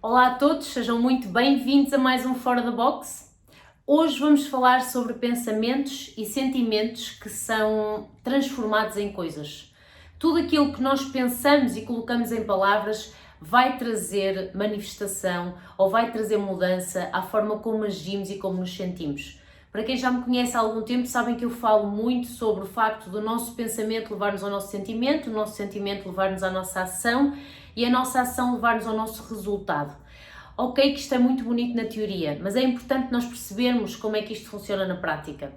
Olá a todos, sejam muito bem-vindos a mais um Fora da Box. Hoje vamos falar sobre pensamentos e sentimentos que são transformados em coisas. Tudo aquilo que nós pensamos e colocamos em palavras vai trazer manifestação ou vai trazer mudança à forma como agimos e como nos sentimos. Para quem já me conhece há algum tempo, sabem que eu falo muito sobre o facto do nosso pensamento levar-nos ao nosso sentimento, o nosso sentimento levar-nos à nossa ação e a nossa ação levar-nos ao nosso resultado. Ok, que isto é muito bonito na teoria, mas é importante nós percebermos como é que isto funciona na prática.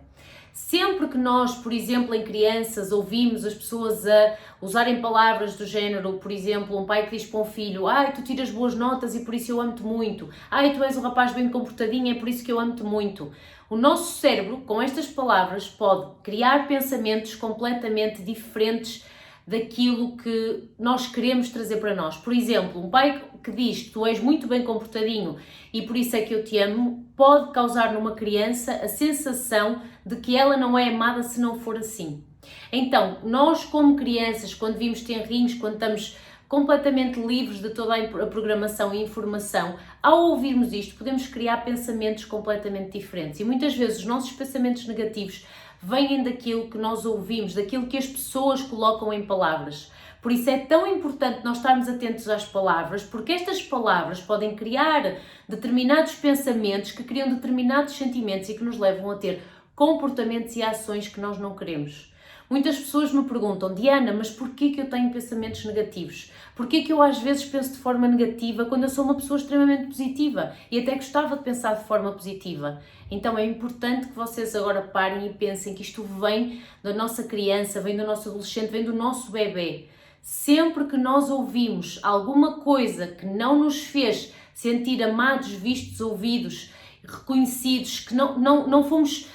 Sempre que nós, por exemplo, em crianças, ouvimos as pessoas a usarem palavras do género, por exemplo, um pai que diz para um filho: ai, tu tiras boas notas e por isso eu amo-te muito. Ai, tu és um rapaz bem comportadinho, é por isso que eu amo-te muito. O nosso cérebro, com estas palavras, pode criar pensamentos completamente diferentes daquilo que nós queremos trazer para nós. Por exemplo, um pai que diz que tu és muito bem comportadinho e por isso é que eu te amo, pode causar numa criança a sensação de que ela não é amada se não for assim. Então, nós como crianças, quando vimos tenrinhos, quando estamos completamente livres de toda a programação e informação, ao ouvirmos isto, podemos criar pensamentos completamente diferentes. E muitas vezes os nossos pensamentos negativos vêm daquilo que nós ouvimos, daquilo que as pessoas colocam em palavras. Por isso é tão importante nós estarmos atentos às palavras, porque estas palavras podem criar determinados pensamentos que criam determinados sentimentos e que nos levam a ter comportamentos e ações que nós não queremos. Muitas pessoas me perguntam: Diana, mas porquê que eu tenho pensamentos negativos? Porquê que eu às vezes penso de forma negativa quando eu sou uma pessoa extremamente positiva e até gostava de pensar de forma positiva? Então é importante que vocês agora parem e pensem que isto vem da nossa criança, vem do nosso adolescente, vem do nosso bebê. Sempre que nós ouvimos alguma coisa que não nos fez sentir amados, vistos, ouvidos, reconhecidos, que não fomos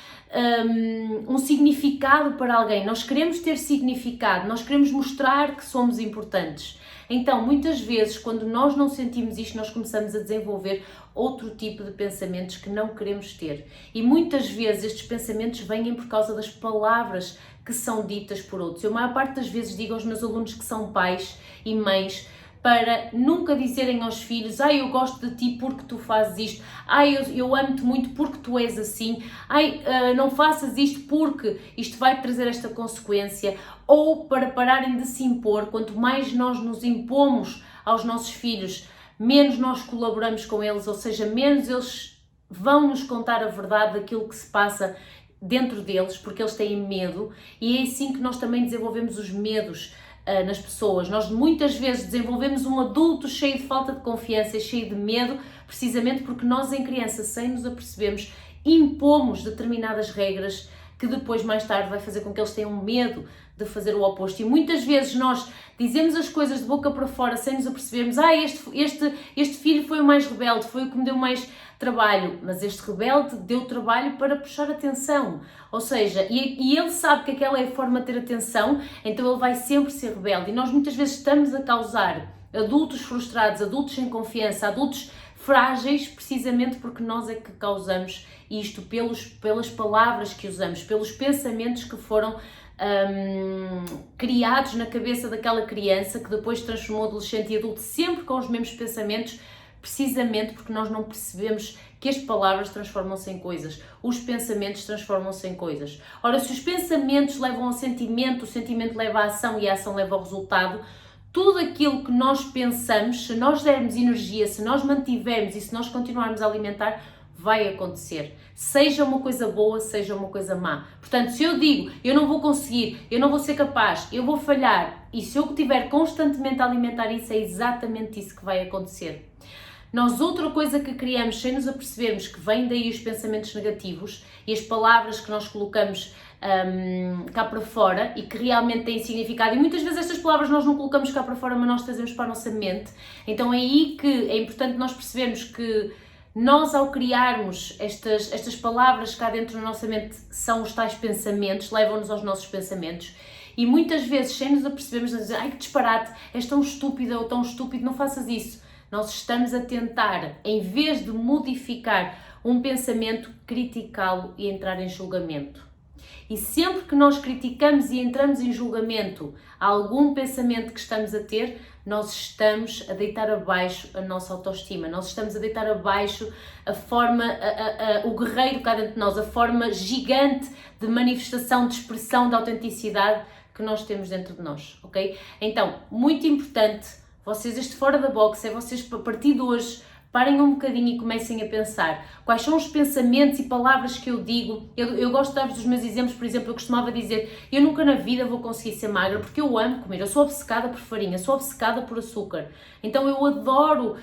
um significado para alguém, nós queremos ter significado, nós queremos mostrar que somos importantes. Então, muitas vezes, quando nós não sentimos isto, nós começamos a desenvolver outro tipo de pensamentos que não queremos ter. E muitas vezes estes pensamentos vêm por causa das palavras que são ditas por outros. Eu, a maior parte das vezes, digo aos meus alunos que são pais e mães para nunca dizerem aos filhos: ai, eu gosto de ti porque tu fazes isto, ai, eu amo-te muito porque tu és assim, ai, não faças isto porque isto vai trazer esta consequência, ou para pararem de se impor. Quanto mais nós nos impomos aos nossos filhos, menos nós colaboramos com eles, ou seja, menos eles vão nos contar a verdade daquilo que se passa dentro deles, porque eles têm medo, e é assim que nós também desenvolvemos os medos nas pessoas. Nós muitas vezes desenvolvemos um adulto cheio de falta de confiança, cheio de medo, precisamente porque nós em criança, sem nos apercebermos, impomos determinadas regras que depois mais tarde vai fazer com que eles tenham medo de fazer o oposto. E muitas vezes nós dizemos as coisas de boca para fora sem nos apercebermos: este filho foi o mais rebelde, foi o que me deu mais trabalho, mas este rebelde deu trabalho para puxar atenção, ou seja, e ele sabe que aquela é a forma de ter atenção, então ele vai sempre ser rebelde. E nós muitas vezes estamos a causar adultos frustrados, adultos sem confiança, adultos frágeis, precisamente porque nós é que causamos isto pelas palavras que usamos, pelos pensamentos que foram criados na cabeça daquela criança, que depois se transformou adolescente e adulto sempre com os mesmos pensamentos, precisamente porque nós não percebemos que as palavras transformam-se em coisas, os pensamentos transformam-se em coisas. Ora, se os pensamentos levam ao sentimento, o sentimento leva à ação e a ação leva ao resultado, tudo aquilo que nós pensamos, se nós dermos energia, se nós mantivermos e se nós continuarmos a alimentar, vai acontecer. Seja uma coisa boa, seja uma coisa má. Portanto, se eu digo: eu não vou conseguir, eu não vou ser capaz, eu vou falhar, e se eu estiver constantemente a alimentar isso, é exatamente isso que vai acontecer. Nós, outra coisa que criamos sem nos apercebermos, que vem daí os pensamentos negativos e as palavras que nós colocamos cá para fora e que realmente têm significado, e muitas vezes estas palavras nós não colocamos cá para fora, mas nós trazemos para a nossa mente. Então é aí que é importante nós percebermos que nós, ao criarmos estas palavras cá dentro da nossa mente, são os tais pensamentos, levam-nos aos nossos pensamentos. E muitas vezes, sem nos apercebermos, a dizer: ai, que disparate, és tão estúpida ou tão estúpido, não faças isso. Nós estamos a tentar, em vez de modificar um pensamento, criticá-lo e entrar em julgamento. E sempre que nós criticamos e entramos em julgamento a algum pensamento que estamos a ter, nós estamos a deitar abaixo a nossa autoestima, nós estamos a deitar abaixo a forma, o guerreiro cá dentro de nós, a forma gigante de manifestação, de expressão, de autenticidade que nós temos dentro de nós, ok? Então, muito importante, vocês, este fora da box, é vocês, a partir de hoje, parem um bocadinho e comecem a pensar quais são os pensamentos e palavras que eu digo. Eu gosto de dar-vos os meus exemplos, por exemplo, eu costumava dizer, eu nunca na vida vou conseguir ser magra porque eu amo comer, eu sou obcecada por farinha, sou obcecada por açúcar. Então eu adoro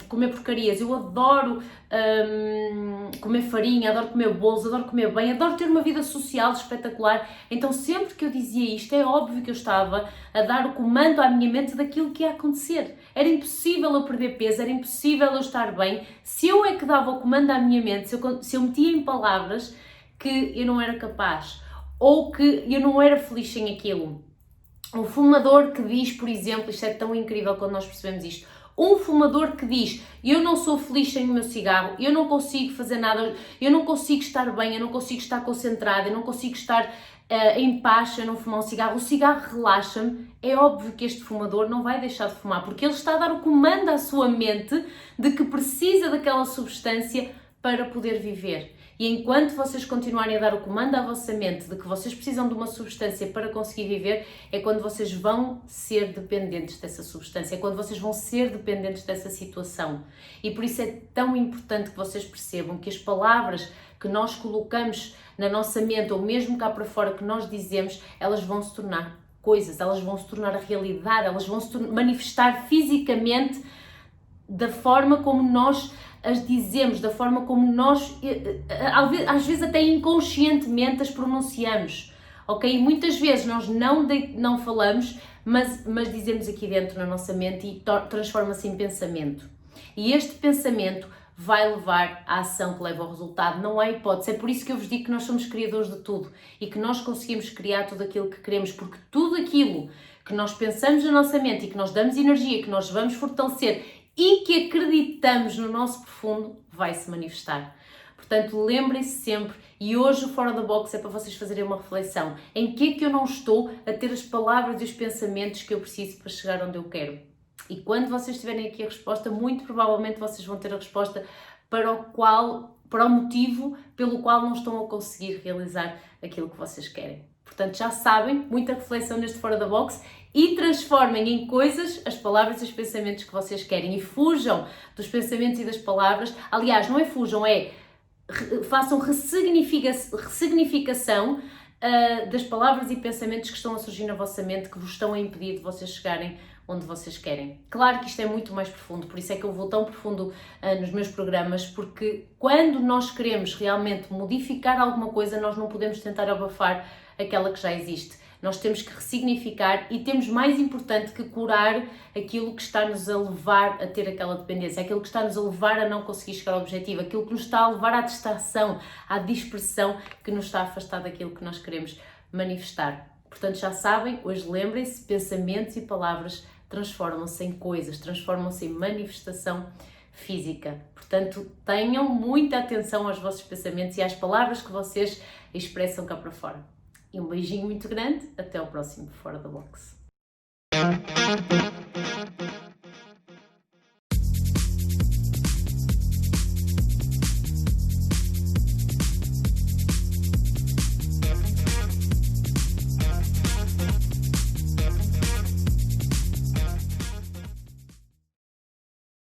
comer porcarias, eu adoro comer farinha, adoro comer bolos, adoro comer bem, adoro ter uma vida social espetacular. Então sempre que eu dizia isto, é óbvio que eu estava a dar o comando à minha mente daquilo que ia acontecer. Era impossível eu perder peso, era impossível eu estar bem, se eu é que dava o comando à minha mente, se eu metia em palavras que eu não era capaz, ou que eu não era feliz sem aquilo. Um fumador que diz, por exemplo, isto é tão incrível quando nós percebemos isto, um fumador que diz, eu não sou feliz sem o meu cigarro, eu não consigo fazer nada, eu não consigo estar bem, eu não consigo estar concentrada, eu não consigo estar em paz se eu não fumar um cigarro, o cigarro relaxa-me, é óbvio que este fumador não vai deixar de fumar, porque ele está a dar o comando à sua mente de que precisa daquela substância para poder viver. E enquanto vocês continuarem a dar o comando à vossa mente de que vocês precisam de uma substância para conseguir viver, é quando vocês vão ser dependentes dessa substância, é quando vocês vão ser dependentes dessa situação. E por isso é tão importante que vocês percebam que as palavras que nós colocamos na nossa mente, ou mesmo cá para fora que nós dizemos, elas vão se tornar coisas, elas vão se tornar a realidade, elas vão se manifestar fisicamente da forma como nós as dizemos, da forma como nós, às vezes até inconscientemente as pronunciamos, ok? Muitas vezes nós não falamos, mas dizemos aqui dentro na nossa mente e transforma-se em pensamento. E este pensamento vai levar à ação que leva ao resultado, não há hipótese. É por isso que eu vos digo que nós somos criadores de tudo e que nós conseguimos criar tudo aquilo que queremos, porque tudo aquilo que nós pensamos na nossa mente e que nós damos energia, que nós vamos fortalecer e que acreditamos no nosso profundo, vai se manifestar. Portanto, lembrem-se sempre, e hoje o Fora da Box é para vocês fazerem uma reflexão, em que é que eu não estou a ter as palavras e os pensamentos que eu preciso para chegar onde eu quero. E quando vocês tiverem aqui a resposta, muito provavelmente vocês vão ter a resposta para o motivo pelo qual não estão a conseguir realizar aquilo que vocês querem. Portanto, já sabem, muita reflexão neste Fora da Box e transformem em coisas as palavras e os pensamentos que vocês querem e fujam dos pensamentos e das palavras. Aliás, não é fujam, façam ressignificação das palavras e pensamentos que estão a surgir na vossa mente, que vos estão a impedir de vocês chegarem onde vocês querem. Claro que isto é muito mais profundo, por isso é que eu vou tão profundo nos meus programas, porque quando nós queremos realmente modificar alguma coisa, nós não podemos tentar abafar aquela que já existe. Nós temos que ressignificar e temos mais importante que curar aquilo que está-nos a levar a ter aquela dependência, aquilo que está-nos a levar a não conseguir chegar ao objetivo, aquilo que nos está a levar à distração, à dispersão, que nos está a afastar daquilo que nós queremos manifestar. Portanto, já sabem, hoje lembrem-se, pensamentos e palavras transformam-se em coisas, transformam-se em manifestação física. Portanto, tenham muita atenção aos vossos pensamentos e às palavras que vocês expressam cá para fora. E um beijinho muito grande, até ao próximo Fora da Box.